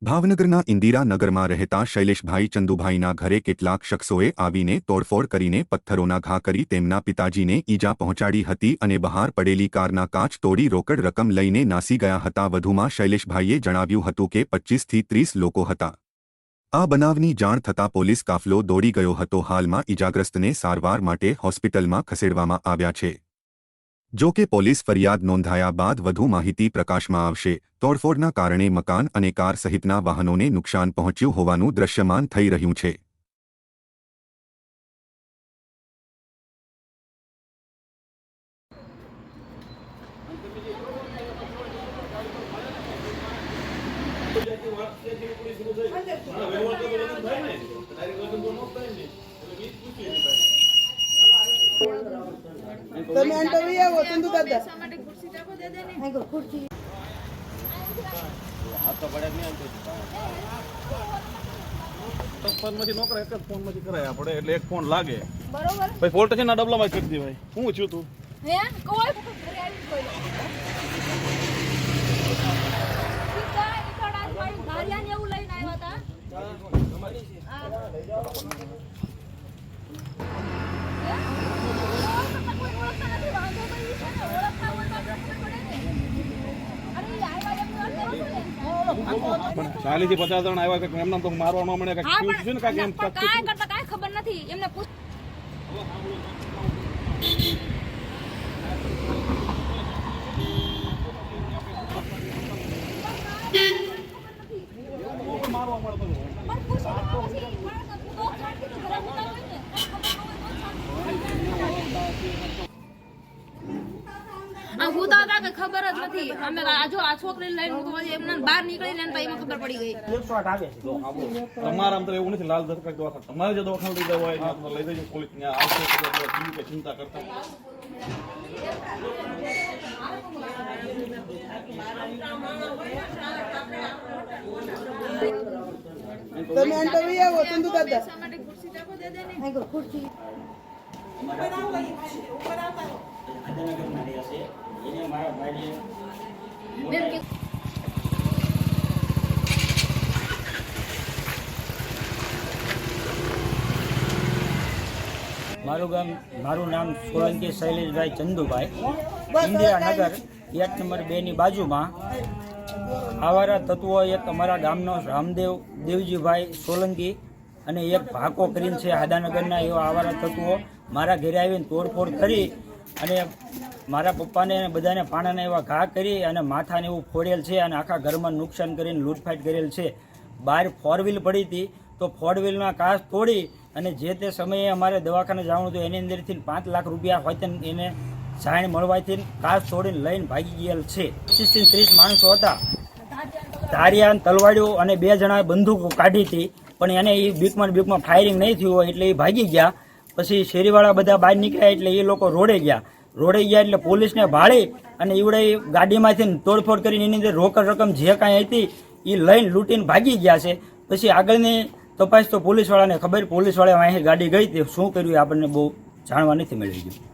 ભાવનગરના ઇન્દિરાનગરમાં રહેતા શૈલેષભાઈ ચંદુભાઈના ઘરે કેટલાક શખ્સોએ આવીને તોડફોડ કરીને પથ્થરોના ઘા કરી તેમના પિતાજીને ઈજા પહોંચાડી હતી અને બહાર પડેલી કારના કાચ તોડી રોકડ રકમ લઈને નાસી ગયા હતા। વધુમાં શૈલેષભાઈએ જણાવ્યું હતું કે 25 થી 30 લોકો હતા। આ બનાવની જાણ થતાં પોલીસ કાફલો દોડી ગયો હતો। હાલમાં ઈજાગ્રસ્તને સારવાર માટે હોસ્પિટલમાં ખસેડવામાં આવ્યા છે। જો કે પોલીસ ફરિયાદ નોંધાયા બાદ વધુ માહિતી પ્રકાશમાં આવશે। તોડફોડના કારણે મકાન અને કાર સહિતના વાહનોને નુકસાન પહોંચ્યું હોવાનું દ્રશ્યમાન થઈ રહ્યું છે। તમે આંટવી આવો ચંદુ દાદા માટે ખુરશી આપો દે દે ને ખુરશી આ તો પડે નહીં તો ફોન માંથી નોકરા એક જ ફોન માંથી કરાય આપણે એટલે એક ફોન લાગે બરોબર ભાઈ ફોલ્ટ છે ને ડબલામાં કરી દે ભાઈ હું છું તું હે કોઈ ઘરે આવી કોઈ સીધા નીકળા ભાઈ ધારિયા ને એવું લઈને આવ્યા હતા તમારી છે ચાલીસ થી 50 જણ આવ્યા કે એમને તો મારવા ન મળે કે શું છે ને કાંઈ એમ કાંઈ કરતા કાંઈ ખબર નથી એમને પૂછ મારવા મળતો હું તો કાંઈ ખબર જ નથી અમે જો આ છોકરીને લઈને હું તો એમને બહાર નીકળી ને એમાં ખબર પડી ગઈ તમારા આમ તો એવું નથી લાલ ધરકા દવાખાના તમારે જે દવાખાના લઈ જવા હોય આપણે લઈ જજો પોલીસ ને આવશે કે ચિંતા કરતા તમે આંટવી આવો ચંદુ દાદા માટે ખુરશી આપો દે દે ને ખુરશી મારું નામ સોલંકી શૈલેષભાઈ ચંદુભાઈ, ઇન્દિરાનગર 1 નંબર 2 ની બાજુમાં આવારા તત્વો એક અમારા ગામનો રામદેવ દેવજીભાઈ સોલંકી અને એક ભાકો કરીને છે હાદાનગરના એવા આવારા તત્વો મારા ઘરે આવીને તોડફોડ કરી અને મારા પપ્પાને અને બધાને પાણાના એવા ઘા કરી અને માથાને એવું ફોડેલ છે અને આખા ઘરમાં નુકસાન કરીને લૂંટફાટ કરેલ છે। બહાર 4 વ્હીલ પડી હતી તો 4 વ્હીલના કાચ તોડી અને જે તે સમયે અમારે દવાખાને જવાનું હતું એની અંદરથી 5 લાખ રૂપિયા હોય એને જાણ મળવાથી કાચ તોડીને લઈને ભાગી ગયેલ છે। 25 થી 30 માણસો હતા, ધારિયા તલવાડીઓ અને 2 જણાએ બંદૂકો કાઢી હતી પણ એને એ બીકમાં ફાયરિંગ નહીં થયું હોય એટલે એ ભાગી ગયા। પછી શેરીવાળા બધા બહાર નીકળ્યા એટલે એ લોકો રોડે ગયા એટલે પોલીસને ભાળી અને એવડે ગાડીમાંથી તોડફોડ કરીને એની અંદર રોકડ રકમ જે કાંઈ હતી એ લઈને લૂંટીને ભાગી ગયા છે। પછી આગળની તપાસ તો પોલીસવાળાને ખબર, પોલીસવાળા અહીં ગાડી ગઈ તે શું કર્યું આપણને બહુ જાણવા નથી મળી ગયું।